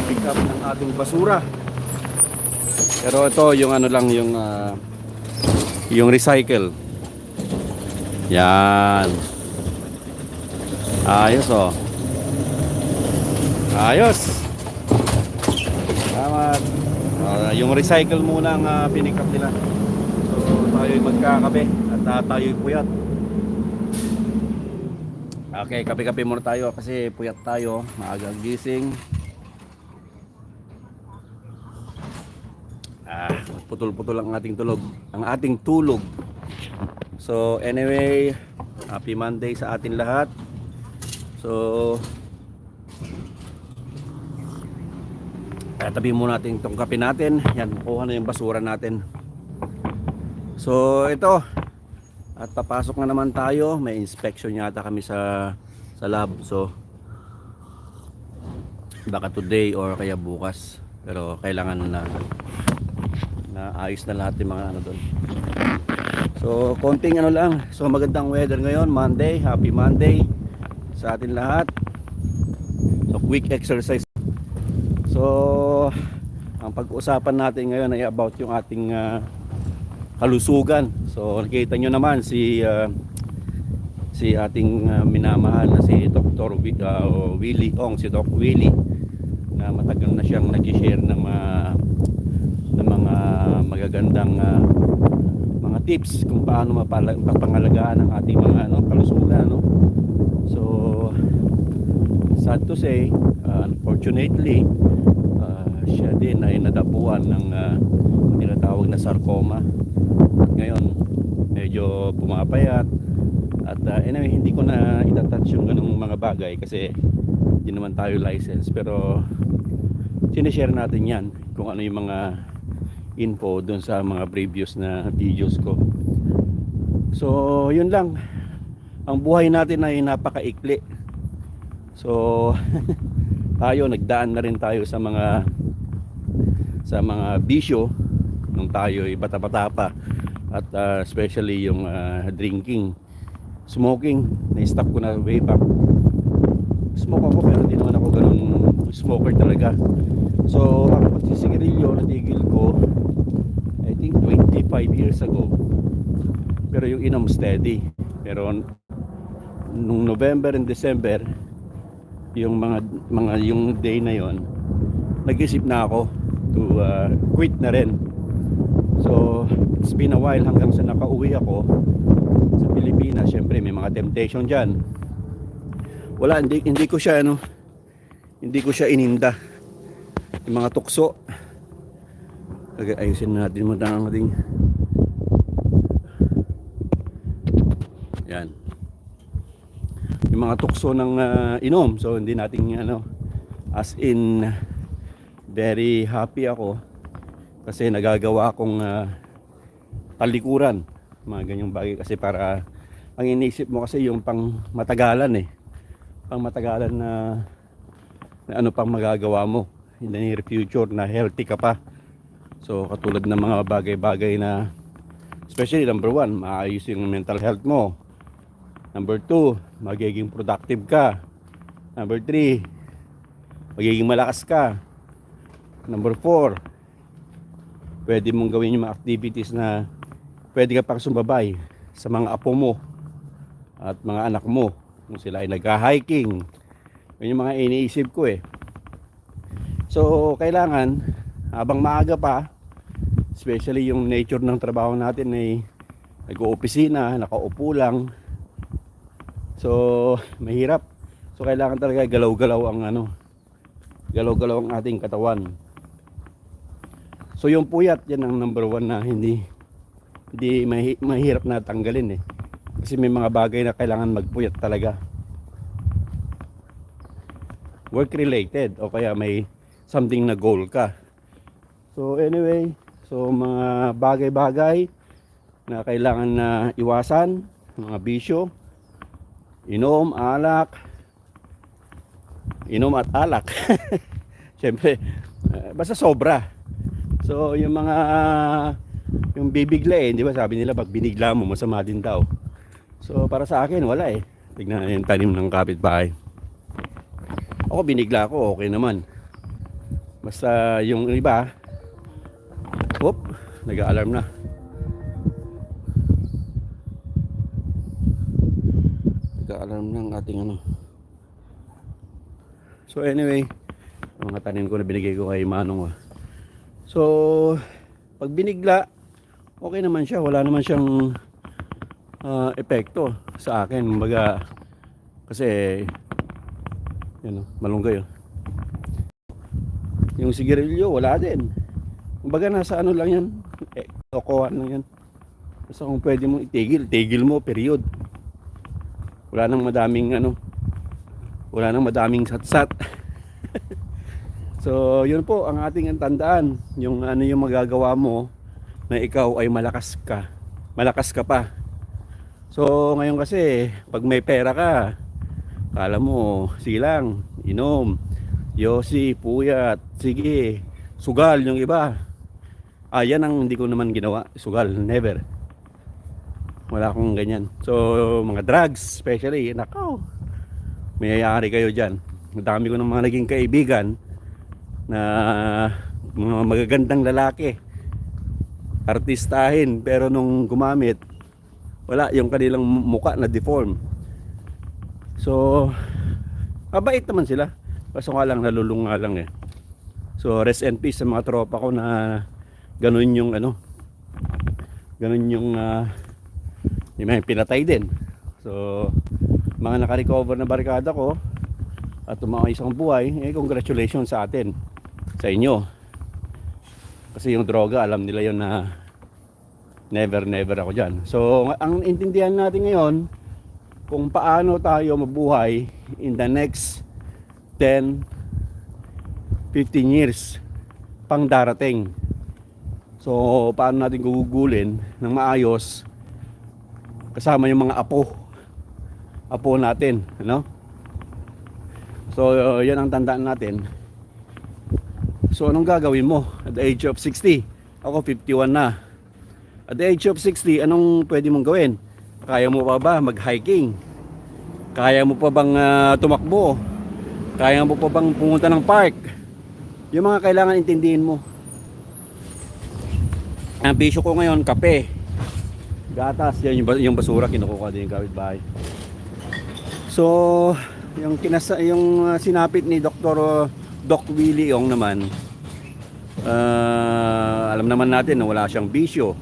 pipick up ng ating basura. Pero ito yung ano lang, yung recycle. Yan. Ayos oh. Ayos. Salamat. Yung recycle muna ang pinick up nila. So tayo'y magkakape at tayo'y puyat. Okay, kape-kape muna tayo kasi puyat tayo, maagang gising. Putol-putol ang ating tulog. So anyway, happy Monday sa atin lahat. So tabi muna natin itong kape natin. Yan, kuha na yung basura natin. So ito, at papasok na naman tayo. May inspection yata kami sa lab. So baka today or kaya bukas. Pero kailangan na ayos na lahat yung mga ano doon. So konting ano lang. So magandang weather ngayon, Monday. Happy Monday sa atin lahat. So quick exercise. So ang pag-uusapan natin ngayon ay about yung ating kalusugan. So nakita nyo naman si ating minamahal na si Dr. Willie Ong, si Doc Willie, na matagal na siyang nag-share ng mga magagandang mga tips kung paano mapapangalagaan ang ating mga kalusugan, no? So sad to say, unfortunately, siya din ay nadapuan ng tinatawag na sarcoma. Ngayon medyo pumapayat at anyway, hindi ko na itatouch yung ganung mga bagay kasi hindi naman tayo license, pero sinishare natin yan kung ano yung mga info dun sa mga previous na videos ko. So yun lang, ang buhay natin ay napakaikli. So tayo, nagdaan na rin tayo sa mga bisyo nung tayo ay bata-bata pa. At especially yung drinking, smoking, na-stop ko na way back. Smoke ako pero hindi naman ako ganun smoker talaga. So ang pagsisigarilyo natigil ko I think 25 years ago. Pero yung inom steady. Pero nung November and December, yung yung day na yon, nag-isip na ako to quit na rin. So it's been a while hanggang sa nakauwi ako sa Pilipinas. Syempre may mga temptation dyan. Wala, hindi ko siya ininda yung mga tukso. Ayusin natin mo ang ating yan, yung mga tukso ng inom. So hindi natin as in very happy ako kasi nagagawa akong talikuran mga ganyang bagay, kasi para ang iniisip mo kasi yung pang matagalan na ano pang magagawa mo in the near future na healthy ka pa. So katulad ng mga bagay-bagay na especially number 1, maayos yung mental health mo. Number 2, magiging productive ka. Number 3, magiging malakas ka. Number 4, pwede mong gawin yung mga activities na pwede ka pang sumabay sa mga apo mo at mga anak mo kung sila ay nag-hiking. Yun yung mga iniisip ko eh. So kailangan habang maaga pa, especially yung nature ng trabaho natin ay nag-oopisina, nakaupo lang. So mahirap. So kailangan talaga galaw-galaw ang ating katawan. So yung puyat, yan ang number 1 na hindi mahirap na tanggalin eh. Kasi may mga bagay na kailangan magpuyat talaga. Work related o kaya may something na goal ka. So anyway, so mga bagay-bagay na kailangan na iwasan, mga bisyo, inom at alak. Siyempre, basta sobra. So yung yung bibigla di ba, sabi nila pag binigla mo masama din daw. So para sa akin wala eh. Tignan yung tanim ng kapitbahay. Ako binigla ko, okay naman. Basta yung iba, whoop, nag-alarm na. Nag-alarm ng ating ano. So anyway, ang mga tanim ko na binigay ko kay Manong. So, pag binigla, okay naman siya. Wala naman siyang epekto sa akin. Kumbaga, kasi, yun, malunggay. Yung sigarilyo, wala din. Kumbaga, nasa ano lang yan. Tokoan lang yan. Basta kung pwede mong itigil, tigil mo, period. Wala nang madaming ano. Wala nang madaming satsat. So, yun po ang ating tandaan. Yung ano yung magagawa mo na ikaw ay malakas ka. Malakas ka pa. So, ngayon kasi, pag may pera ka, kala mo, silang, inom, yosi, puyat, sige, sugal yung iba. Yan ang hindi ko naman ginawa. Sugal, never. Wala akong ganyan. So, mga drugs, especially, nakaw, mayayari kayo dyan. Madami ko ng mga naging kaibigan na mga magagandang lalaki, artistahin, pero nung gumamit, wala, yung kanilang muka na deform. So, mabait naman sila. Kaso nga lang, nalulunga lang eh. So, rest in peace sa mga tropa ko na ganun yung ano, ganun yung may pinatay din. So, mga naka-recover na barkada ko at mga isang buhay, congratulations sa atin, sa inyo. Kasi yung droga, alam nila yun na never ako dyan. So, ang intindihan natin ngayon, kung paano tayo mabuhay in the next 10, 15 years pang darating. So, paano natin gugugulin ng maayos kasama yung mga apo natin, ano? So, yan ang tandaan natin. So, anong gagawin mo at the age of 60? Ako 51 na. At the age of 60, anong pwede mong gawin? Kaya mo pa ba mag-hiking? Kaya mo pa bang tumakbo? Kaya mo pa bang pumunta ng park? Yung mga kailangan intindihin mo. Ang bisyo ko ngayon, kape, gatas, yan yung basura, kinukuha din yung kapitbahay. So, yung sinapit ni Doc Willie Ong naman, alam naman natin na wala siyang bisyo.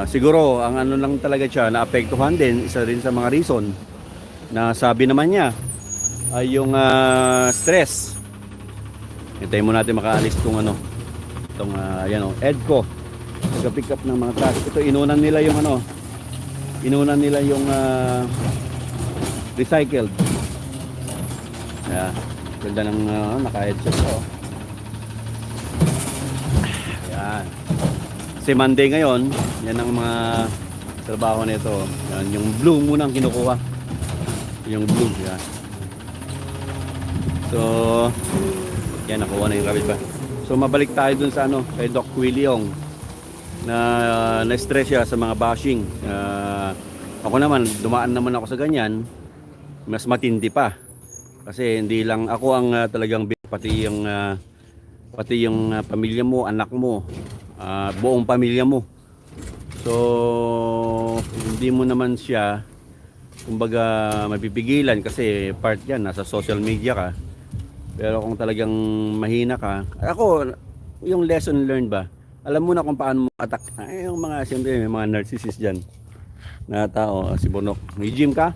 Siguro ang ano lang talaga siya, naapektuhan din, isa rin sa mga reason na sabi naman niya ay yung stress. Hintayin mo natin makaalis itong ano, itong EDCO, nag-pick up ng mga truck. Ito, inunan nila yung recycled. Ganda ng naka-headset ko. Yan. Kasi Monday ngayon, yan ang mga trabaho nito. Yan, yung blue muna ang kinukuha. Yung blue, yan. So, yan, nakuha na yung kapit ba. So, mabalik tayo dun sa kay Doc Willie Ong na na-stress siya sa mga bashing. Ako naman, dumaan naman ako sa ganyan. Mas matindi pa. Kasi hindi lang ako ang talagang pati yung pamilya mo, anak mo, buong pamilya mo. So, hindi mo naman siya kumbaga mapipigilan kasi part yan, nasa social media ka. Pero kung talagang mahina ka, ako, yung lesson learned ba, alam mo na kung paano mo attack. Yung mga, siyempre, may mga narcissist dyan na tao, si Bonok. May gym ka?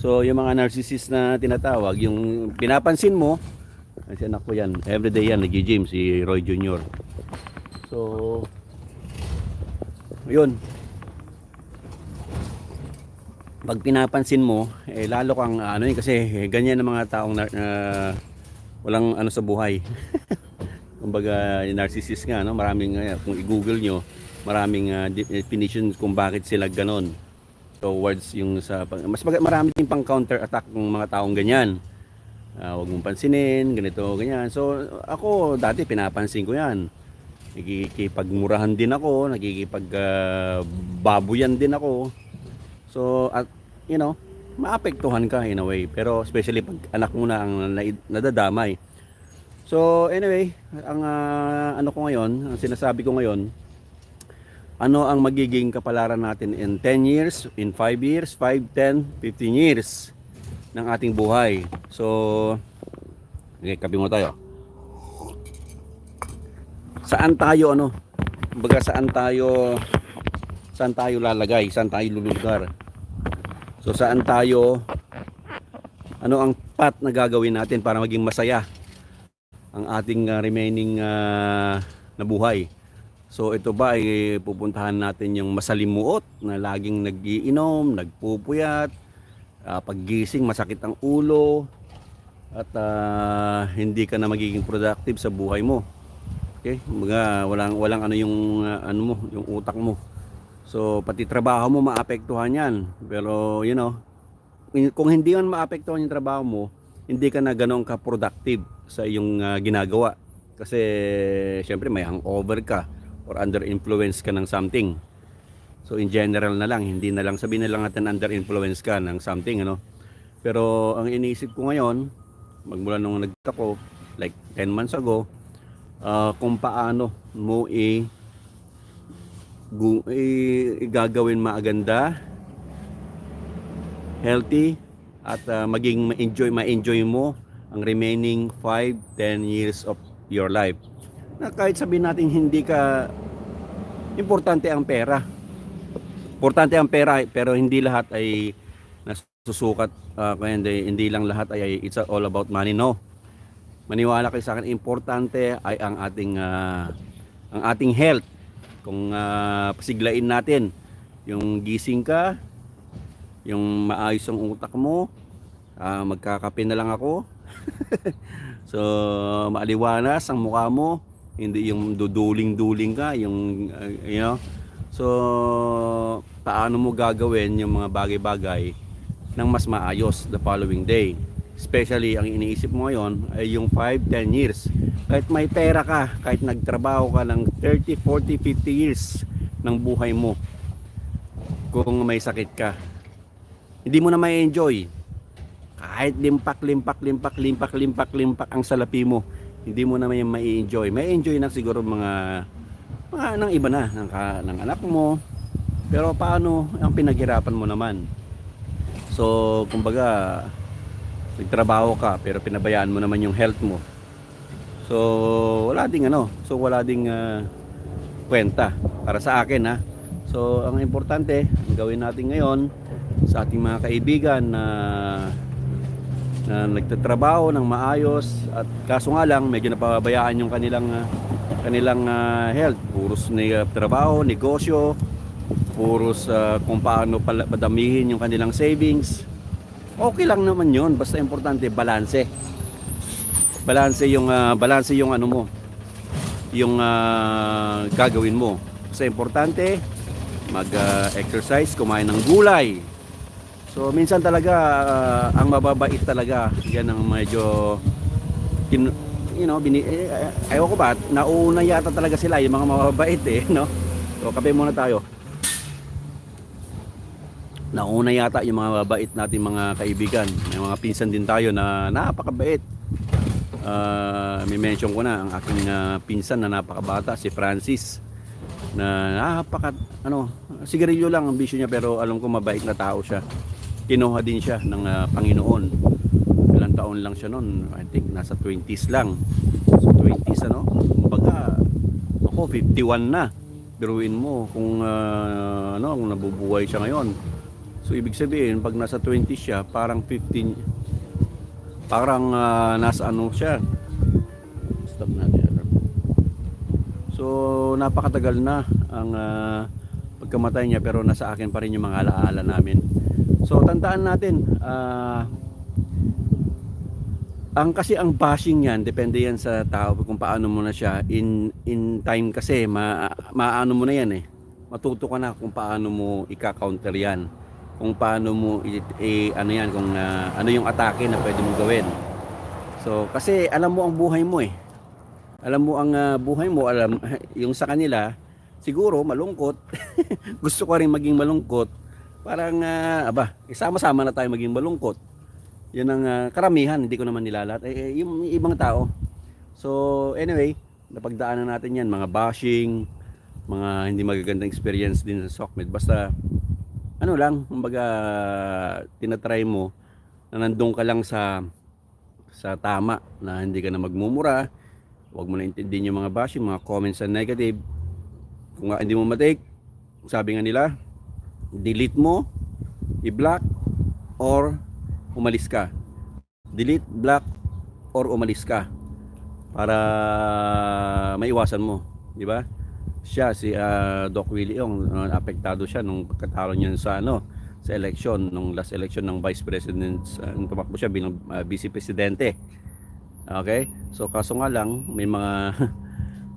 So, yung mga narcissist na tinatawag, yung pinapansin mo, kasi anak ko yan, everyday yan, nag-gym, si Roy Jr. So, yun. Pag pinapansin mo, lalo kang kasi ganyan ang mga taong walang sa buhay. Kumbaga, narcissist nga, maraming, kung i-google nyo, maraming definition kung bakit sila ganon. Towards yung marami din pang counter attack ng mga taong ganyan. Huwag mong pansinin, ganito, ganyan. So, ako dati pinapansin ko yan. Nakikipagmurahan din ako, nakikipagbabuyan din ako. So, at maapektuhan ka in a way. Pero especially pag anak mo na ang nadadamay. So anyway, ang ano ko ngayon, ang sinasabi ko ngayon, ano ang magiging kapalaran natin in 10 years, in 5 years, 5, 10, 15 years ng ating buhay. So, okay, kape mo tayo. Saan tayo ano? Kumbaga saan tayo lalagay, saan tayo lulugar. So saan tayo, ano ang path na gagawin natin para maging masaya ang ating remaining na buhay. So ito ba ay pupuntahan natin yung masalimuot na laging nag-iinom, nagpupuyat, paggising masakit ang ulo at hindi ka na magiging productive sa buhay mo. Okay? Mga walang ano yung ano mo, yung utak mo. So pati trabaho mo maapektuhan 'yan. Pero you know, kung hindi man maapektuhan yung trabaho mo, hindi ka na ganoon ka productive sa iyong ginagawa. Kasi syempre may hangover ka or under influence ka ng something. So in general na lang, hindi na lang sabihin na lang natin under influence ka ng something, ano. Pero ang iniisip ko ngayon, magmula nung nagta ko like 10 months ago, kung paano mo gagawin maganda, healthy at maging ma-enjoy mo ang remaining 5, 10 years of your life. Na kahit sabihin natin hindi ka importante ang pera. Importante ang pera pero hindi lahat ay nasusukat, kaya hindi lang lahat ay it's all about money, no. Maniwala kayo sa akin, importante ay ang ating health. Kung pasiglain natin yung gising ka, yung maayos ang utak mo, magkakape na lang ako. So maaliwanas ang mukha mo, hindi yung duduling-duling ka, yung you know. So paano mo gagawin yung mga bagay-bagay ng mas maayos the following day? Especially ang iniisip mo ngayon ay yung 5, 10 years. Kahit may pera ka, kahit nagtrabaho ka ng 30, 40, 50 years ng buhay mo, kung may sakit ka, hindi mo na may enjoy. Kahit limpak ang salapi mo, hindi mo na may enjoy. May enjoy na siguro mga ng iba na, ng anak mo. Pero paano ang pinaghirapan mo naman? So, kumbaga, nagtrabaho ka pero pinabayaan mo naman yung health mo. So, wala ding kwenta para sa akin, ha. So, ang importante, ang gawin natin ngayon sa ating mga kaibigan na nagtatrabaho ng maayos at kaso nga lang medyo napabayaan yung kanilang health. Puros trabaho, negosyo, puros kung paano padamihin yung kanilang savings. Okay lang naman yun, basta importante balanse yung ano mo, yung gagawin mo. Basta importante mag-exercise, kumain ng gulay. So minsan talaga ang mababait talaga, yan ang medyo ayaw ko ba, nauna yata talaga sila yung mga mababait, no? So kape muna tayo. Nauna yata yung mga mababait natin mga kaibigan. May mga pinsan din tayo na napakabait. May mention ko na ang aking pinsan na napakabata, si Francis, na sigarilyo lang ang bisyo niya pero alam ko mabait na tao siya. Kinuha din siya ng Panginoon. Ilang taon lang siya noon, I think nasa 20s lang. So 20s kumbaga ako 51 na. Biruin mo kung kung nabubuhay siya ngayon. So ibig sabihin pag nasa 20 siya, parang 15, parang nasa siya. Stop natin. So napakatagal na ang pagkamatay niya pero nasa akin pa rin yung mga alaala namin. So tandaan natin, kasi ang bashing yan, depende yan sa tao kung paano mo na siya in time kasi maano mo na yan matuto ka na kung paano mo i-counter yan, kung paano mo kung ano yung atake na pwede mong gawin. So kasi alam mo ang buhay mo alam mo ang buhay mo, alam yung sa kanila siguro malungkot. Gusto ko rin maging malungkot. Parang sama-sama na tayo maging malungkot. Yan ang karamihan, hindi ko naman nilalat yung ibang tao. So anyway, napagdaanan natin yan, mga bashing, mga hindi magagandang experience din sa SOCMED. Basta ano lang, kumbaga tinatry mo na nandun ka lang sa tama, na hindi ka na magmumura, huwag mo na intindihin yung mga bashing, mga comments na negative. Kung nga hindi mo matake, sabi nga nila, delete mo, i-block, or umalis ka. Delete, block, or umalis ka para maiwasan mo, di ba? Siya si Doc Willie Ong, apektado siya nung pagkatalo niya sa sa election, nung last election ng Vice President, tumakbo siya bilang Vice Presidente. Okay? So kaso nga lang may mga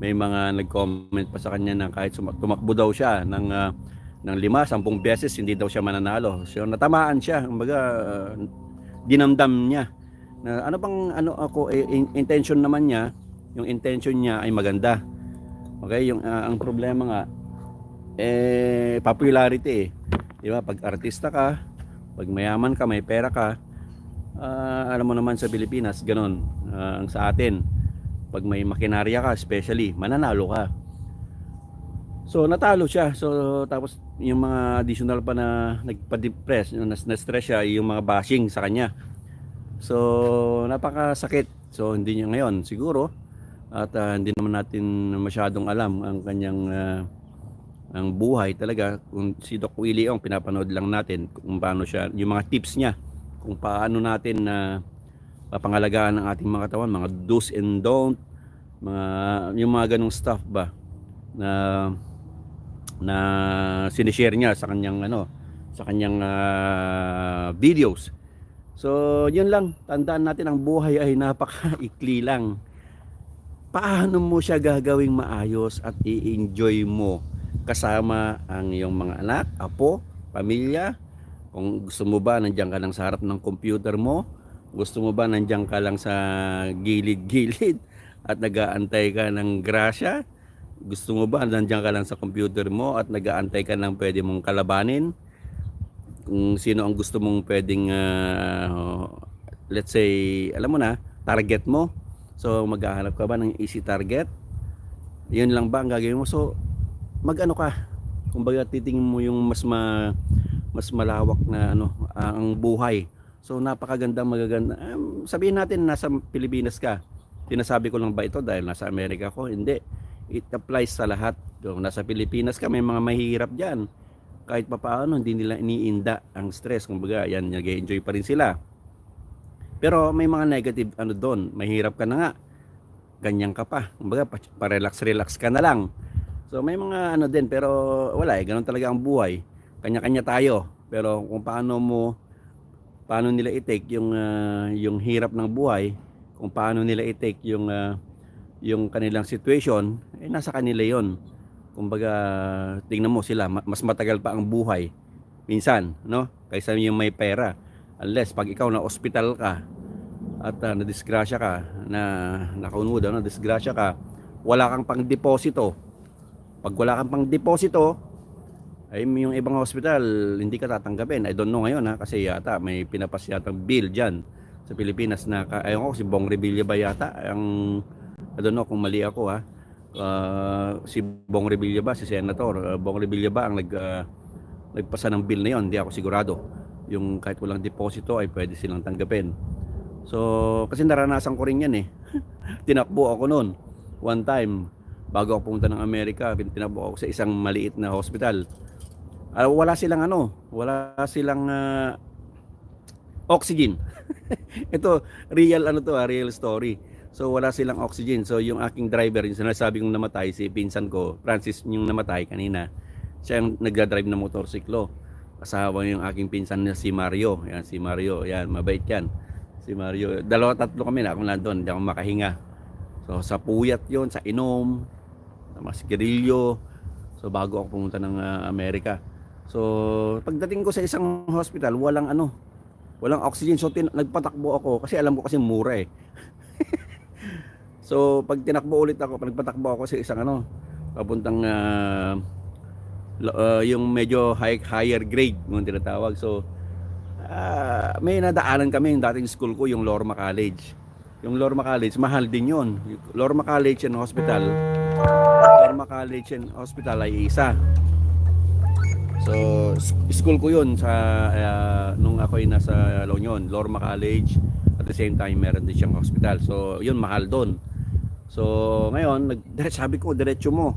may mga nag-comment pa sa kanya na kahit tumakbo daw siya ng 5-10 beses hindi daw siya mananalo. So natamaan siya, kumbaga dinamdam niya na intention naman niya, yung intention niya ay maganda. Okay, yung ang problema nga popularity, di ba? Pag artista ka, pag mayaman ka, may pera ka, alam mo naman sa Pilipinas ganun, ang sa atin pag may makinarya ka especially, mananalo ka. So natalo siya. So tapos yung mga additional pa na nagpa-depress, na-stress siya, yung mga bashing sa kanya. So napakasakit. So hindi niya ngayon siguro, at hindi naman natin masyadong alam ang kanyang ang buhay talaga. Kung si Doc Willie Ong, pinapanood lang natin kung paano siya, yung mga tips niya kung paano natin papangalagaan ang ating mga katawan, mga do's and don't, yung mga ganong stuff ba na sinishare niya sa kanyang sa kanyang videos. So yun lang, tandaan natin ang buhay ay napakaikli lang. Paano mo siya gagawing maayos at i-enjoy mo kasama ang iyong mga anak, apo, pamilya? Kung gusto mo ba nandiyan ka lang sa harap ng computer mo, gusto mo ba nandiyan ka lang sa gilid-gilid at nag-aantay ka ng grasya? Gusto mo ba nandiyan ka lang sa computer mo at nag-aantay ka ng pwede mong kalabanin? Kung sino ang gusto mong pwedeng let's say, alam mo na, target mo. So maghahanap ka ba ng easy target? Yun lang ba ang gagawin mo? So mag-ano ka, kumbaga titingin mo yung mas malawak na ang buhay. So napakaganda, magaganda. Sabihin natin nasa Pilipinas ka. Sinasabi ko lang ba ito dahil nasa Amerika ko? Hindi. It applies sa lahat. Kung nasa Pilipinas ka, may mga mahihirap diyan. Kahit papaano hindi nila iniinda ang stress. Kumbaga yan, nag-enjoy pa rin sila. Pero may mga negative doon. Mahirap ka na nga. Ganyan ka pa. Kumbaga pa-relax ka na lang. So may mga din, pero wala ganun talaga ang buhay. Kanya-kanya tayo. Pero kung paano nila i-take yung hirap ng buhay, kung paano nila i-take yung kanilang situation, nasa kanila 'yon. Kumbaga tingnan mo sila, mas matagal pa ang buhay minsan, kaysa yung may pera. Unless pag ikaw na ospital ka at nadisgrasya ka, nakaunod, nadisgrasya ka, wala kang pang deposito. Pag wala kang pang deposito, ay yung ibang hospital hindi ka tatanggapin. I don't know ngayon kasi yata may pinapas yatang bill diyan sa Pilipinas na ayun ko si Bong Revilla ba yata I don't know kung mali ako si Bong Revilla ba, si Senator Bong Revilla ba ang nagpasa ng bill na yon, hindi ako sigurado. Yung kahit walang deposito ay pwede silang tanggapin. So kasi naranasan ko rin yan tinakbo ako noon one time bago ako pumunta ng Amerika. Tinakbo ako sa isang maliit na hospital. Wala silang oxygen. Ito real real story. So wala silang oxygen. So yung aking driver, yung sinasabi kong namatay, si pinsan ko Francis, yung namatay kanina, siya yung nagdadrive ng motorsiklo. Asawa yung aking pinsan na si Mario. Yan, si Mario, yan, mabait yan. Si Mario, 2-3 kami na ako nandun, hindi ako makahinga. So sa puyat yon, sa inom, sa masigarilyo. So bago ako pumunta ng Amerika. So pagdating ko sa isang hospital, walang oxygen. So nagpatakbo ako kasi alam ko kasi mura So pag nagpatakbo ako sa isang papuntang yung medyo higher grade yung tinatawag. So may nadaanan kami yung dating school ko, yung Lorma College. Yung Lorma College, mahal din yun. Lorma College and Hospital, Lorma College and Hospital ay isa. So, school ko yun sa nung ako'y nasa La Union, Lorma College. At the same time, meron din siyang hospital. So, yun, mahal doon. So, ngayon, sabi ko, diretso mo.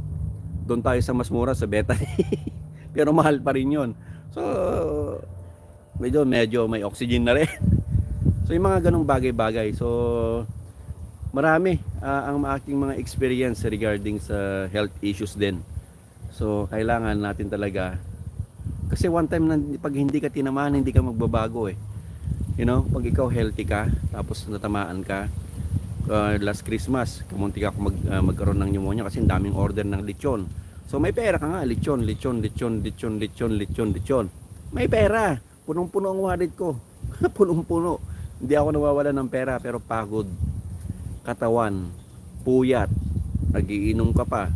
Doon tayo sa mas mura, sa Bethany. Pero mahal pa rin yun. So, medyo may oxygen na rin. So, yung mga ganong bagay-bagay. So, marami ang aking mga experience regarding sa health issues din. So, kailangan natin talaga. Kasi one time na pag hindi ka tinamaan, hindi ka magbabago eh. You know, pag ikaw healthy ka, tapos natamaan ka, last Christmas, kamunti ako magkaroon ng pneumonia kasi ang daming order ng lechon. So may pera ka nga, lechon. May pera, punong-puno ang wallet ko. Punong-puno. Hindi ako nawawala ng pera, pero pagod, katawan, puyat, nagiinom ka pa.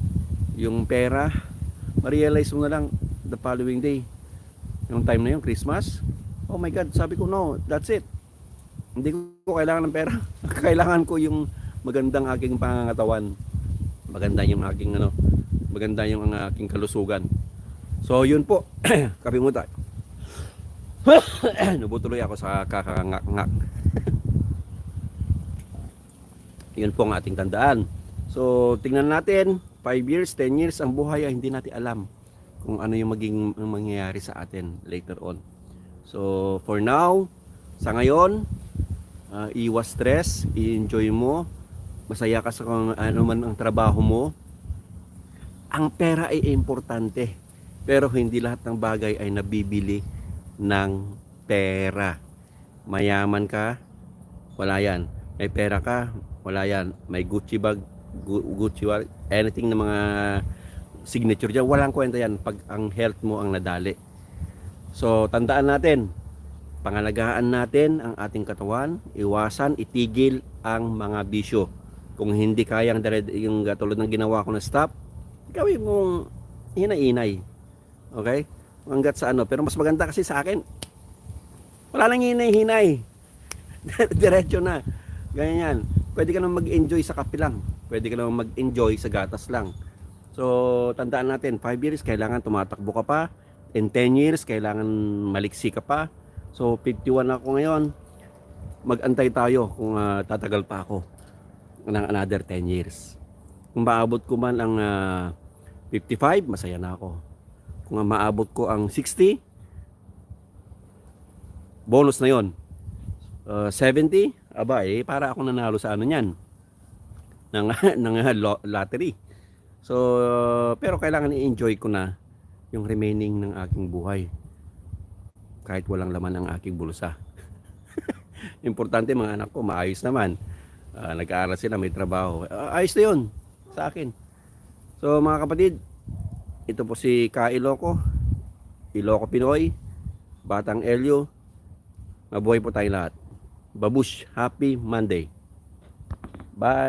Yung pera, ma-realize mo na lang the following day. Yung time na yun, Christmas, oh my God, sabi ko, no, that's it. Hindi ko kailangan ng pera. Kailangan ko yung magandang aking pangangatawan. Maganda yung aking maganda yung aking kalusugan. So yun po, kapimutan. Nabutuloy ako sa kakangak-ngak. Yun po ang ating tandaan. So tingnan natin, 5 years, 10 years, ang buhay ay hindi natin alam kung ano yung mangyayari sa atin later on. So for now, sa ngayon, iwas stress, i-enjoy mo, masaya ka sa kung ano man ang trabaho mo. Ang pera ay importante, pero hindi lahat ng bagay ay nabibili ng pera. Mayaman ka, wala yan. May pera ka, wala yan. May Gucci bag, Gucci wallet, anything na mga signature dyan, walang kwenta yan pag ang health mo ang nadali. So tandaan natin, pangalagaan natin ang ating katawan, iwasan, itigil ang mga bisyo. Kung hindi kayang yung tulad ng ginawa ko na stop, gawin mong hinay-inay. Okay? Hanggat sa pero mas maganda kasi sa akin, wala nang hinay-hinay. Diretso na. Ganyan. Pwede ka nang mag-enjoy sa kape lang. Pwede ka nang mag-enjoy sa gatas lang. So, tandaan natin, 5 years, kailangan tumatakbo ka pa. In 10 years, kailangan maliksi ka pa. So, 51 ako ngayon. Mag-antay tayo kung tatagal pa ako ng another 10 years. Kung maabot ko man ang 55, masaya na ako. Kung maabot ko ang 60, bonus na yon. 70, aba para ako nanalo sa niyan. Ng lottery. So, pero kailangan i-enjoy ko na yung remaining ng aking buhay. Kahit walang laman ang aking bulsa. Importante mga anak ko, maayos naman. Nag-aaral sila, may trabaho. Ayos na yun sa akin. So mga kapatid, ito po si Ilocos Pinoy, Batang Elio. Mabuhay po tayo lahat. Babush, happy Monday. Bye.